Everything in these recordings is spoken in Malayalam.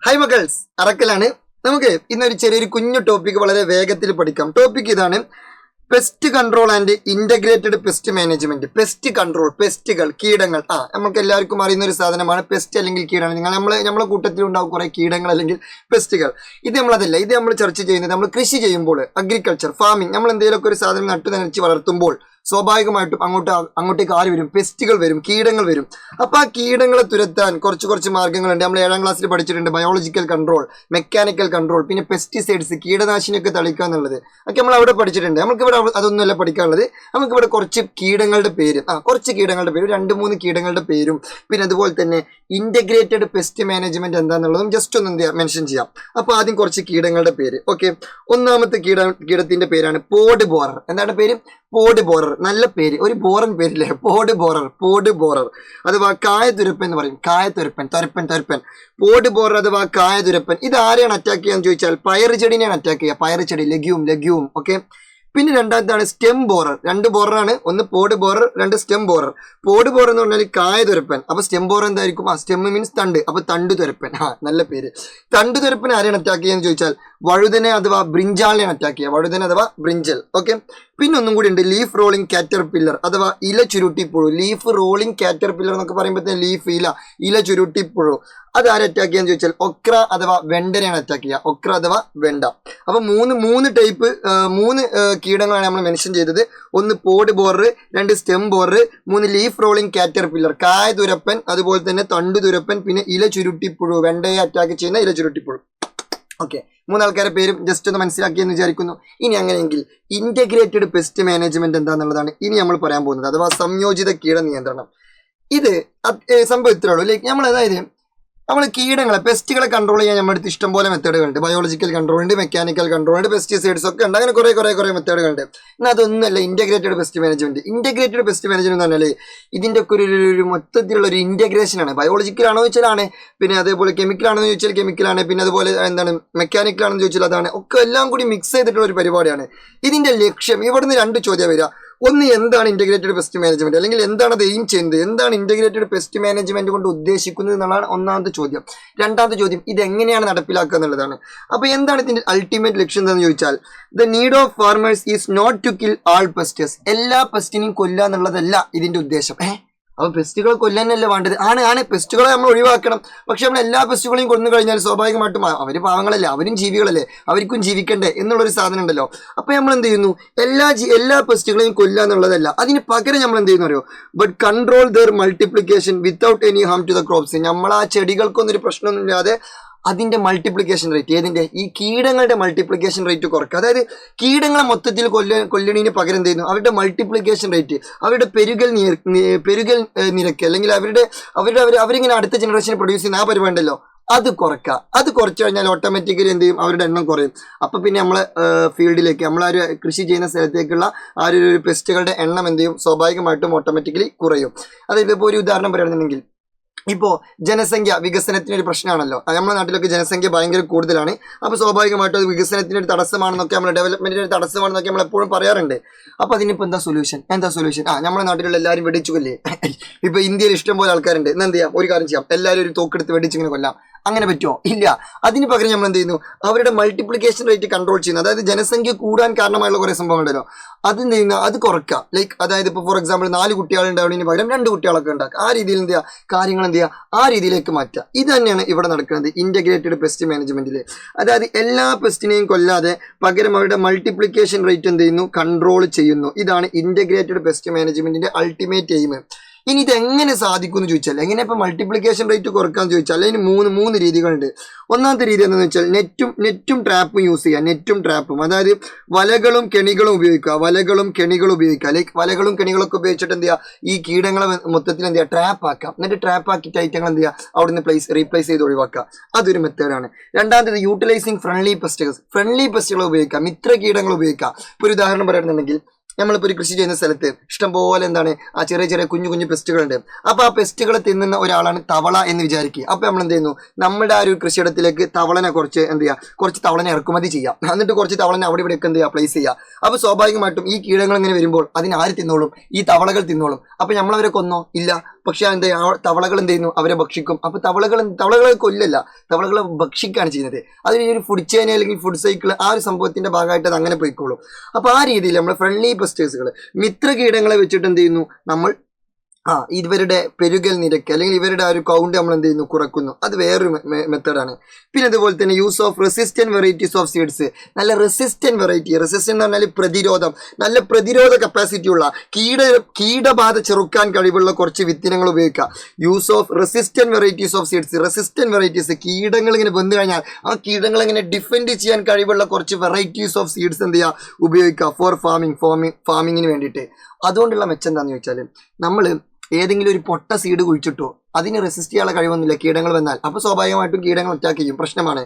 ഹായ് മക്കൾസ്, അറക്കലാണ്. നമുക്ക് ഇന്നൊരു ചെറിയൊരു കുഞ്ഞു ടോപ്പിക് വളരെ വേഗത്തിൽ പഠിക്കാം. ടോപ്പിക് ഇതാണ്: pest control and integrated pest management. Pest control, പെസ്റ്റുകൾ, കീടങ്ങൾ. നമുക്ക് എല്ലാവർക്കും അറിയുന്ന ഒരു സാധനമാണ് പെസ്റ്റ് അല്ലെങ്കിൽ കീടങ്ങൾ. നമ്മളെ കൂട്ടത്തിൽ ഉണ്ടാവും കുറെ കീടങ്ങൾ അല്ലെങ്കിൽ പെസ്റ്റുകൾ. ഇത് നമ്മൾ ചർച്ച ചെയ്യുന്നത് നമ്മൾ കൃഷി ചെയ്യുമ്പോൾ, അഗ്രികൾച്ചർ, ഫാമിംഗ്, നമ്മൾ എന്തെങ്കിലുമൊക്കെ ഒരു സാധനം നട്ടു നനച്ച് വളർത്തുമ്പോൾ സ്വാഭാവികമായിട്ടും അങ്ങോട്ടേക്ക് ആര് വരും? പെസ്റ്റുകൾ വരും, കീടങ്ങൾ വരും. അപ്പൊ ആ കീടങ്ങളെ തുരത്താൻ കുറച്ച് മാർഗ്ഗങ്ങളുണ്ട്. നമ്മൾ 7ാം ക്ലാസ്സിൽ പഠിച്ചിട്ടുണ്ട്. ബയോളജിക്കൽ കൺട്രോൾ, മെക്കാനിക്കൽ കൺട്രോൾ, പിന്നെ പെസ്റ്റിസൈഡ്സ്, കീടനാശിനിയൊക്കെ തളിക്കുക എന്നുള്ളത് ഒക്കെ നമ്മൾ അവിടെ പഠിച്ചിട്ടുണ്ട്. നമുക്കിവിടെ അതൊന്നുമല്ല പഠിക്കാനുള്ളത്. നമുക്കിവിടെ കുറച്ച് കീടങ്ങളുടെ പേര്, 2-3 കീടങ്ങളുടെ പേരും, പിന്നെ അതുപോലെ തന്നെ ഇന്റഗ്രേറ്റഡ് പെസ്റ്റ് മാനേജ്മെന്റ് എന്താണെന്നുള്ളതും ജസ്റ്റ് ഒന്ന് മെൻഷൻ ചെയ്യാം. അപ്പൊ ആദ്യം കുറച്ച് കീടങ്ങളുടെ പേര്. ഓക്കെ, ഒന്നാമത്തെ കീടത്തിന്റെ പേരാണ് പോഡ് ബോറർ. എന്താണ് പേര്? Pod borer. നല്ല പേര്, ഒരു ബോറൻ പേരില്ലേ? പോഡ് ബോറർ അഥവാ കായതുരപ്പൻ എന്ന് പറയും. തൊരപ്പൻ. പോഡ് ബോറർ അഥവാ കായതുരപ്പൻ. ഇത് ആരെയാണ് അറ്റാക്ക് ചെയ്യാന്ന് ചോദിച്ചാൽ പയർ ചെടിനെയാണ് അറ്റാക്ക് ചെയ്യുക. പയർ ചെടി, ലഗ്യൂം. ഓക്കെ, പിന്നെ രണ്ടാമത്താണ് സ്റ്റെം ബോറർ. 2 ബോററാണ്, ഒന്ന് pod borer, 2 stem borer. Pod borer എന്ന് പറഞ്ഞാൽ കായതുരപ്പൻ. അപ്പൊ സ്റ്റെം ബോറർ എന്തായിരിക്കും? സ്റ്റെം മീൻസ് തണ്ട്, അപ്പൊ തണ്ടുതുരപ്പൻ. നല്ല പേര്. തണ്ടുതുരപ്പൻ ആരെയാണ് അറ്റാക്ക് ചെയ്യാന്ന് ചോദിച്ചാൽ വഴുതനെ അഥവാ ബ്രിഞ്ചാളിനെയാണ് അറ്റാക്ക് ചെയ്യുക. വഴുതന അഥവാ ബ്രിഞ്ചൽ. ഓക്കെ, പിന്നെ ഒന്നും കൂടി ഉണ്ട്, ലീഫ് റോളിംഗ് കാറ്റർപില്ലർ അഥവാ ഇല ചുരുട്ടിപ്പുഴു. ലീഫ് റോളിംഗ് കാറ്റർപില്ലർ എന്നൊക്കെ പറയുമ്പോഴത്തേന് ലീഫ് ഇല ചുരുട്ടിപ്പുഴു. അത് ആരെ അറ്റാക്ക് ചെയ്യാന്ന് ചോദിച്ചാൽ ഒക്ര അഥവാ വെണ്ടനെയാണ് അറ്റാക്ക് ചെയ്യുക. ഒക്ര അഥവാ വെണ്ട. അപ്പൊ മൂന്ന് ടൈപ്പ് കീടങ്ങളാണ് നമ്മൾ മെൻഷൻ ചെയ്തത്. ഒന്ന് pod borer, 2 stem borer, 3 leaf rolling caterpillar, കായതുരപ്പൻ, അതുപോലെ തന്നെ തണ്ടുതുരപ്പൻ, പിന്നെ ഇല ചുരുട്ടിപ്പുഴു, വെണ്ടയെ അറ്റാക്ക് ചെയ്യുന്ന ഇല ചുരുട്ടിപ്പുഴു. ഓക്കെ, 3 ആൾക്കാരുടെ പേരും ജസ്റ്റ് ഒന്ന് മനസ്സിലാക്കിയെന്ന് വിചാരിക്കുന്നു. ഇനി അങ്ങനെയെങ്കിൽ ഇന്റഗ്രേറ്റഡ് പെസ്റ്റ് മാനേജ്മെന്റ് എന്താണെന്നുള്ളതാണ് ഇനി നമ്മൾ പറയാൻ പോകുന്നത്, അഥവാ സംയോജിത കീട നിയന്ത്രണം. ഇത് സംഭവം ഇത്രേ ഉള്ളൂ. നമ്മൾ കീടങ്ങളെ, പെസ്റ്റുകളെ കൺട്രോൾ ചെയ്യാൻ നമ്മുടെ അടുത്ത് ഇഷ്ടംപോലെ മെത്തേഡുകളുണ്ട്. ബയോളജിക്കൽ കൺട്രോൾ ഉണ്ട്, മെക്കാനിക്കൽ കൺട്രോൾ ഉണ്ട്, പെസ്റ്റിസൈഡ്സ് ഒക്കെ ഉണ്ട്. അങ്ങനെ കുറെ മെത്തേഡുകളുണ്ട്. എന്നാൽ അതൊന്നുമല്ല integrated pest management. Integrated pest management എന്ന് പറഞ്ഞാൽ ഇതിന്റെ ഒക്കെ ഒരു മൊത്തത്തിലുള്ള ഒരു ഇന്റഗ്രേഷൻ ആണ്. ബയോളജിക്കൽ ആണോ ചോദിച്ചാലാണ്, പിന്നെ അതേപോലെ കെമിക്കൽ ആണെന്ന് ചോദിച്ചാൽ കെമിക്കലാണ്, പിന്നെ അതുപോലെ മെക്കാനിക്കൽ ആണെന്ന് ചോദിച്ചാൽ അതാണ്. ഒക്കെ എല്ലാം കൂടി മിക്സ് ചെയ്തിട്ടുള്ള ഒരു പരിപാടിയാണ്. ഇതിന്റെ ലക്ഷ്യം, ഇവിടുന്ന് 2 ചോദ്യം വരിക. ഒന്ന്, എന്താണ് ഇന്റഗ്രേറ്റഡ് പെസ്റ്റ് മാനേജ്മെന്റ്, അല്ലെങ്കിൽ എന്താണ് അത് എയിം ചെയ്യുന്നത്, എന്താണ് ഇന്റഗ്രേറ്റഡ് പെസ്റ്റ് മാനേജ്മെന്റ് കൊണ്ട് ഉദ്ദേശിക്കുന്നത് എന്നുള്ളതാണ് ഒന്നാമത്തെ ചോദ്യം. രണ്ടാമത്തെ ചോദ്യം, ഇത് എങ്ങനെയാണ് നടപ്പിലാക്കുക എന്നുള്ളതാണ്. അപ്പൊ എന്താണ് ഇതിന്റെ അൾട്ടിമേറ്റ് ലക്ഷ്യം എന്താണെന്ന് ചോദിച്ചാൽ, the need of farmers is not to kill all pests. എല്ലാ പെസ്റ്റിനെയും കൊല്ലുക എന്നുള്ളതല്ല ഇതിന്റെ ഉദ്ദേശം. അപ്പൊ പെസ്റ്റുകളെ കൊല്ലാനല്ല വേണ്ടത്. ആണ് പെസ്റ്റുകളെ നമ്മൾ ഒഴിവാക്കണം. പക്ഷെ നമ്മൾ എല്ലാ പെസ്റ്റുകളെയും കൊന്നു കഴിഞ്ഞാൽ സ്വാഭാവികമായിട്ടും അവര് പാവങ്ങളല്ലേ, അവരും ജീവികളല്ലേ, അവർക്കും ജീവിക്കണ്ടേ എന്നുള്ളൊരു സാധനം ഉണ്ടല്ലോ. അപ്പൊ നമ്മൾ എന്ത് ചെയ്യുന്നു? എല്ലാ പെസ്റ്റുകളെയും കൊല്ലുക എന്നുള്ളതല്ല, അതിന് പകരം നമ്മൾ എന്ത് ചെയ്യുന്നു അറിയോ? But control their multiplication without any harm to the crops. നമ്മൾ ആ ചെടികൾക്കൊന്നും ഒരു പ്രശ്നമൊന്നും ഇല്ലാതെ അതിന്റെ മൾട്ടിപ്ലിക്കേഷൻ റേറ്റ്, ഏതിന്റെ? ഈ കീടങ്ങളുടെ മൾട്ടിപ്ലിക്കേഷൻ റേറ്റ് കുറക്കുക. അതായത് കീടങ്ങളെ മൊത്തത്തിൽ കൊല്ലണീന് പകരം എന്ത് ചെയ്യുന്നു? അവരുടെ മൾട്ടിപ്ലിക്കേഷൻ റേറ്റ്, അവരുടെ പെരുകൽ നിരക്ക്, അല്ലെങ്കിൽ അവരിങ്ങനെ അടുത്ത ജനറേഷന് പ്രൊഡ്യൂസ് ചെയ്യുന്ന ആ പരിപാടി ഉണ്ടല്ലോ, അത് കുറയ്ക്കുക. അത് കുറച്ച് കഴിഞ്ഞാൽ ഓട്ടോമാറ്റിക്കലി എന്ത് ചെയ്യും? അവരുടെ എണ്ണം കുറയും. അപ്പൊ പിന്നെ നമ്മളെ ഫീൽഡിലേക്ക്, നമ്മളൊരു കൃഷി ചെയ്യുന്ന സ്ഥലത്തേക്കുള്ള ആ ഒരു പെസ്റ്റുകളുടെ എണ്ണം എന്ത് ചെയ്യും? സ്വാഭാവികമായിട്ടും ഓട്ടോമാറ്റിക്കലി കുറയും. അതായത് ഇപ്പോൾ ഒരു ഉദാഹരണം പറയുകയാണെന്നുണ്ടെങ്കിൽ, ഇപ്പോൾ ജനസംഖ്യ വികസനത്തിനൊരു പ്രശ്നമാണല്ലോ. നമ്മുടെ നാട്ടിലൊക്കെ ജനസംഖ്യ ഭയങ്കര കൂടുതലാണ്. അപ്പോൾ സ്വാഭാവികമായിട്ടും അത് വികസനത്തിന് ഒരു തടസ്സമാണെന്നൊക്കെ, നമ്മുടെ ഡെവലപ്മെന്റിന് ഒരു തടസ്സമാണെന്നൊക്കെ നമ്മൾ എപ്പോഴും പറയാറുണ്ട്. അപ്പോൾ അതിനിപ്പോൾ എന്താ സൊല്യൂഷൻ? നമ്മുടെ നാട്ടിലുള്ള എല്ലാവരും വെടിച്ചു കൊല്ലേ. ഇപ്പോൾ ഇന്ത്യയിൽ ഇഷ്ടംപോലെ ആൾക്കാരുണ്ട്. എന്ത് ചെയ്യാം? ഒരു കാര്യം ചെയ്യാം, എല്ലാവരും ഒരു തോക്കെടുത്ത് വെടിച്ചിങ്ങനെ കൊല്ലാം. അങ്ങനെ പറ്റുമോ? ഇല്ല. അതിന് പകരം നമ്മൾ എന്ത് ചെയ്യുന്നു? അവരുടെ മൾട്ടിപ്ലിക്കേഷൻ റേറ്റ് കൺട്രോൾ ചെയ്യുന്നു. അതായത് ജനസംഖ്യ കൂടാൻ കാരണമായുള്ള കുറേ സംഭവങ്ങളുണ്ടല്ലോ, അത് എന്ത് ചെയ്യുന്ന? അത് കുറക്കുക. അതായത് ഇപ്പോൾ ഫോർ എക്സാമ്പിൾ 4 കുട്ടികളുണ്ടാവുന്നതിന് പകരം 2 കുട്ടികളൊക്കെ ഉണ്ടാക്കുക. ആ രീതിയിൽ എന്ത് ചെയ്യുക? കാര്യങ്ങൾ എന്ത് ചെയ്യുക? ആ രീതിയിലേക്ക് മാറ്റുക. ഇത് തന്നെയാണ് ഇവിടെ നടക്കുന്നത് ഇന്റഗ്രേറ്റഡ് പെസ്റ്റ് മാനേജ്മെന്റിൽ. അതായത് എല്ലാ പെസ്റ്റിനെയും കൊല്ലാതെ പകരം അവരുടെ മൾട്ടിപ്ലിക്കേഷൻ റേറ്റ് എന്ത് ചെയ്യുന്നു? കൺട്രോൾ ചെയ്യുന്നു. ഇതാണ് ഇന്റഗ്രേറ്റഡ് പെസ്റ്റ് മാനേജ്മെന്റിന്റെ അൾട്ടിമേറ്റ് എയിം. ഇനി ഇത് എങ്ങനെ സാധിക്കും എന്ന് ചോദിച്ചാൽ, എങ്ങനെ ഇപ്പൊ മൾട്ടിപ്ലിക്കേഷൻ റേറ്റ് കുറക്കാന്ന് ചോദിച്ചാൽ അതിന് മൂന്ന് രീതികളുണ്ട്. ഒന്നാമത്തെ രീതി എന്താണെന്ന് വെച്ചാൽ നെറ്റും ട്രാപ്പും യൂസ് ചെയ്യുക. നെറ്റും ട്രാപ്പും, അതായത് വലകളും കെണികളും ഉപയോഗിക്കുക. വലകളും കെണികളൊക്കെ ഉപയോഗിച്ചിട്ട് എന്ത് ചെയ്യുക? ഈ കീടങ്ങളെ മൊത്തത്തിൽ എന്ത് ചെയ്യുക? ട്രാപ്പ് ആക്കാം. എന്നിട്ട് ട്രാപ്പ് ആക്കിയിട്ട് ഐറ്റങ്ങൾ എന്ത് ചെയ്യുക? അവിടുന്ന് റീപ്ലേസ് ചെയ്ത് ഒഴിവാക്കുക. അതൊരു മെത്തേഡാണ്. രണ്ടാമത്തേത് യൂട്ടിലൈസിങ് ഫ്രണ്ട്ലി പെസ്റ്റുകൾ ഉപയോഗിക്കുക. മിത്ര കീടങ്ങൾ ഉപയോഗിക്കുക. ഇപ്പോൾ ഒരു ഉദാഹരണം പറയുന്നുണ്ടെങ്കിൽ, നമ്മളിപ്പോൾ ഒരു കൃഷി ചെയ്യുന്ന സ്ഥലത്ത് ഇഷ്ടംപോലെ ആ ചെറിയ കുഞ്ഞു പെസ്റ്റുകളുണ്ട്. അപ്പോൾ ആ പെസ്റ്റുകളെ തിന്നുന്ന ഒരാളാണ് തവള എന്ന് വിചാരിക്കുക. അപ്പോൾ നമ്മൾ എന്ത് ചെയ്യുന്നു? നമ്മുടെ ആ ഒരു കൃഷിയിടത്തിലേക്ക് തവളനെ കുറച്ച് തവളനെ ഇറക്കുമതി ചെയ്യാം. എന്നിട്ട് കുറച്ച് തവളനെ അവിടെ ഇവിടെയൊക്കെ എന്ത് ചെയ്യുക? പ്ലേസ് ചെയ്യുക. അപ്പോൾ സ്വാഭാവികമായിട്ടും ഈ കീടങ്ങൾ ഇങ്ങനെ വരുമ്പോൾ അതിന് ആര് തിന്നോളും? ഈ തവളകൾ തിന്നോളും. അപ്പോൾ നമ്മളവരെ കൊന്നോ? ഇല്ല. പക്ഷെ തവളകൾ എന്ത് ചെയ്യുന്നു, അവരെ ഭക്ഷിക്കും. അപ്പൊ തവളകളെ കൊല്ലല്ല, തവളകളെ ഭക്ഷിക്കുകയാണ് ചെയ്യുന്നത്. അതിന് ഒരു ഫുഡ് ചെയിൻ അല്ലെങ്കിൽ ഫുഡ് സൈക്കിൾ ആ ഒരു സംഭവത്തിന്റെ ഭാഗമായിട്ട് അത് അങ്ങനെ പോയിക്കോളും. അപ്പൊ ആ രീതിയിൽ നമ്മൾ ഫ്രണ്ട്ലി പെസ്റ്റേഴ്സുകൾ മിത്ര കീടങ്ങളെ വെച്ചിട്ട് എന്ത് ചെയ്യുന്നു, നമ്മൾ ഇവരുടെ പെരുകൽ നിരക്ക് അല്ലെങ്കിൽ ഇവരുടെ ആ ഒരു കൗണ്ട് നമ്മൾ എന്ത് ചെയ്യുന്നു, കുറക്കുന്നു. അത് വേറൊരു മെത്തേഡാണ്. പിന്നെ അതുപോലെ തന്നെ use of resistant varieties of seeds. നല്ല റെസിസ്റ്റന്റ് വെറൈറ്റി, റെസിസ്റ്റന്റ് എന്ന് പറഞ്ഞാൽ പ്രതിരോധം, നല്ല പ്രതിരോധ കപ്പാസിറ്റി ഉള്ള കീടബാധ ചെറുക്കാൻ കഴിവുള്ള കുറച്ച് വിത്തിനങ്ങൾ ഉപയോഗിക്കുക. Use of resistant varieties of seeds. Resistant varieties, കീടങ്ങൾ ഇങ്ങനെ വന്നു കഴിഞ്ഞാൽ ആ കീടങ്ങൾ ഇങ്ങനെ ഡിഫെൻഡ് ചെയ്യാൻ കഴിവുള്ള കുറച്ച് വെറൈറ്റീസ് ഓഫ് സീഡ്സ് എന്ത് ചെയ്യുക, ഉപയോഗിക്കുക ഫോർ ഫാമിങ്ങിന് വേണ്ടിയിട്ട്. അതുകൊണ്ടുള്ള മെച്ചം എന്താണെന്ന് ചോദിച്ചാൽ, നമ്മൾ ഏതെങ്കിലും ഒരു പൊട്ട സീഡ് കുഴിച്ചിട്ടോ അതിന് റെസിസ്റ്റ് ചെയ്യാനുള്ള കഴിവൊന്നുമില്ല കീടങ്ങൾ വന്നാൽ. അപ്പോൾ സ്വാഭാവികമായിട്ടും കീടങ്ങൾ അറ്റാക്ക് ചെയ്യും, പ്രശ്നമാണ്.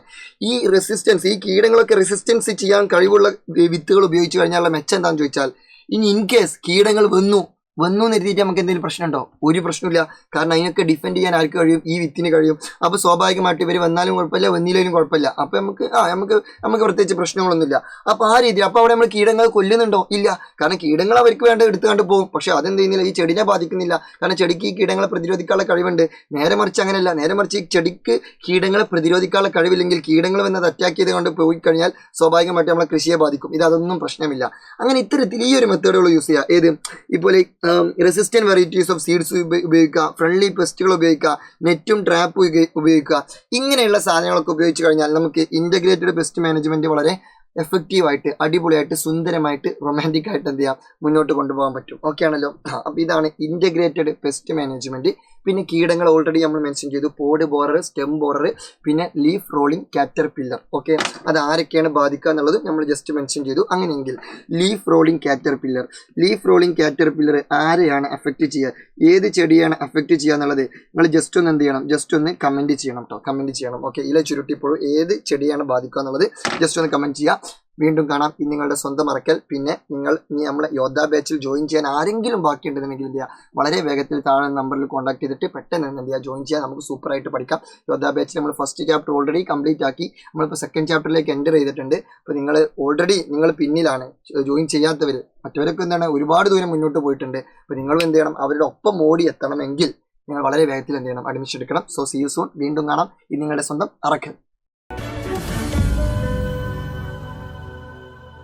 ഈ റെസിസ്റ്റൻസ്, ഈ കീടങ്ങളൊക്കെ റെസിസ്റ്റൻസ് ചെയ്യാൻ കഴിവുള്ള വിത്തുകൾ ഉപയോഗിച്ച് കഴിഞ്ഞാലുള്ള മെച്ചം എന്താണെന്ന് ചോദിച്ചാൽ, ഇനി ഇൻ കേസ് കീടങ്ങൾ വന്നു എന്ന് കരുതിയിട്ട് നമുക്ക് എന്തെങ്കിലും പ്രശ്നമുണ്ടോ? ഒരു പ്രശ്നമില്ല. കാരണം അതിനൊക്കെ ഡിഫെൻഡ് ചെയ്യാൻ ആർക്ക് കഴിയും? ഈ വിത്തിന് കഴിയും. അപ്പോൾ സ്വാഭാവികമായിട്ട് ഇവർ വന്നാലും കുഴപ്പമില്ല, വന്നില്ലെങ്കിലും കുഴപ്പമില്ല. അപ്പോൾ നമുക്ക് പ്രത്യേകിച്ച് പ്രശ്നങ്ങളൊന്നുമില്ല. അപ്പോൾ ആ രീതിയിൽ അപ്പോൾ അവിടെ നമ്മൾ കീടങ്ങൾ കൊല്ലുന്നുണ്ടോ? ഇല്ല. കാരണം കീടങ്ങൾ അവർക്ക് വേണ്ട എടുത്തുകൊണ്ട് പോകും. പക്ഷെ അതെന്ത് ചെയ്യുന്നില്ല, ഈ ചെടിനെ ബാധിക്കുന്നില്ല. കാരണം ചെടിക്ക് ഈ കീടങ്ങളെ പ്രതിരോധിക്കാനുള്ള കഴിവുണ്ട്. നേരെ മറിച്ച് അങ്ങനെയല്ല. നേരെ മറിച്ച് ഈ ചെടിക്ക് കീടങ്ങളെ പ്രതിരോധിക്കാനുള്ള കഴിവില്ലെങ്കിൽ കീടങ്ങൾ വന്നത് അറ്റാക്ക് ചെയ്ത് കൊണ്ട് പോയി കഴിഞ്ഞാൽ സ്വാഭാവികമായിട്ട് നമ്മളെ കൃഷിയെ ബാധിക്കും. ഇതൊന്നും പ്രശ്നമില്ല. അങ്ങനെ ഇത്തരത്തിൽ ഈ ഒരു മെത്തേഡുകൾ യൂസ് ചെയ്യുക. ഏത് ഇപ്പോൾ റെസിസ്റ്റന്റ് വെറൈറ്റീസ് ഓഫ് സീഡ്സ് ഉപയോഗിക്കുക, ഫ്രണ്ട്ലി പെസ്റ്റുകൾ ഉപയോഗിക്കുക, നെറ്റും ട്രാപ്പും ഉപയോഗിക്കുക. ഇങ്ങനെയുള്ള സാധനങ്ങളൊക്കെ ഉപയോഗിച്ച് കഴിഞ്ഞാൽ നമുക്ക് ഇൻ്റഗ്രേറ്റഡ് പെസ്റ്റ് മാനേജ്മെന്റ് വളരെ എഫക്റ്റീവായിട്ട്, അടിപൊളിയായിട്ട്, സുന്ദരമായിട്ട്, റൊമാൻറ്റിക് ആയിട്ട് എന്ത് ചെയ്യാം, മുന്നോട്ട് കൊണ്ടുപോകാൻ പറ്റും. ഓക്കെ ആണല്ലോ. അപ്പോൾ ഇതാണ് ഇൻ്റഗ്രേറ്റഡ് പെസ്റ്റ് മാനേജ്മെന്റ്. പിന്നെ കീടങ്ങൾ ഓൾറെഡി നമ്മൾ മെൻഷൻ ചെയ്തു. പോഡ് ബോറർ, സ്റ്റെം ബോറർ, പിന്നെ ലീഫ് റോളിംഗ് കാറ്റർപില്ലർ. ഓക്കെ, അത് ആരൊക്കെയാണ് ബാധിക്കുക എന്നുള്ളത് നമ്മൾ ജസ്റ്റ് മെൻഷൻ ചെയ്തു. അങ്ങനെയെങ്കിൽ ലീഫ് റോളിംഗ് കാറ്റർപില്ലർ ആരെയാണ് എഫക്റ്റ് ചെയ്യുക, ഏത് ചെടിയാണ് എഫക്റ്റ് ചെയ്യുക എന്നുള്ളത് നിങ്ങൾ ജസ്റ്റ് ഒന്ന് എന്ത് ചെയ്യണം, ജസ്റ്റ് ഒന്ന് കമൻറ്റ് ചെയ്യണം കേട്ടോ, കമൻറ്റ് ചെയ്യണം. ഓക്കെ, ഇല ചുരുട്ടിപ്പോഴും ഏത് ചെടിയാണ് ബാധിക്കുക എന്നുള്ളത് ജസ്റ്റ് ഒന്ന് കമൻറ്റ് ചെയ്യുക. വീണ്ടും കാണാം. ഇനി നിങ്ങളുടെ സ്വന്തം മറക്കൽ. പിന്നെ നിങ്ങൾ ഇനി നമ്മളെ യോദ്ധാ ബാച്ചിൽ ജോയിൻ ചെയ്യാൻ ആരെങ്കിലും ബാക്കിയുണ്ടെന്നുണ്ടെങ്കിൽ എന്ത് ചെയ്യുക, വളരെ വേഗത്തിൽ താഴെ നമ്പറിൽ കോൺടാക്ട് ചെയ്തിട്ട് പെട്ടെന്ന് എന്ത് ചെയ്യുക, ജോയിൻ ചെയ്യാൻ. നമുക്ക് സൂപ്പറായിട്ട് പഠിക്കാം. യോദ്ധാ ബാച്ചിൽ നമ്മൾ ഫസ്റ്റ് ചാപ്റ്റർ ഓൾറെഡി കംപ്ലീറ്റ് ആക്കി. നമ്മളിപ്പോൾ സെക്കൻഡ് ചാപ്റ്ററിലേക്ക് എൻ്റർ ചെയ്തിട്ടുണ്ട്. അപ്പോൾ നിങ്ങൾ പിന്നിലാണ് ജോയിൻ ചെയ്യാത്തവർ. മറ്റവരൊക്കെ എന്താണ് ഒരുപാട് ദൂരം മുന്നോട്ട് പോയിട്ടുണ്ട്. അപ്പോൾ നിങ്ങളും എന്ത് ചെയ്യണം, അവരുടെ ഒപ്പം ഓടി എത്തണമെങ്കിൽ നിങ്ങൾ വളരെ വേഗത്തിൽ എന്ത് ചെയ്യണം, അഡ്മിഷൻ എടുക്കണം. So see you soon. വീണ്ടും കാണാം. ഇത് നിങ്ങളുടെ സ്വന്തം അറക്കൽ.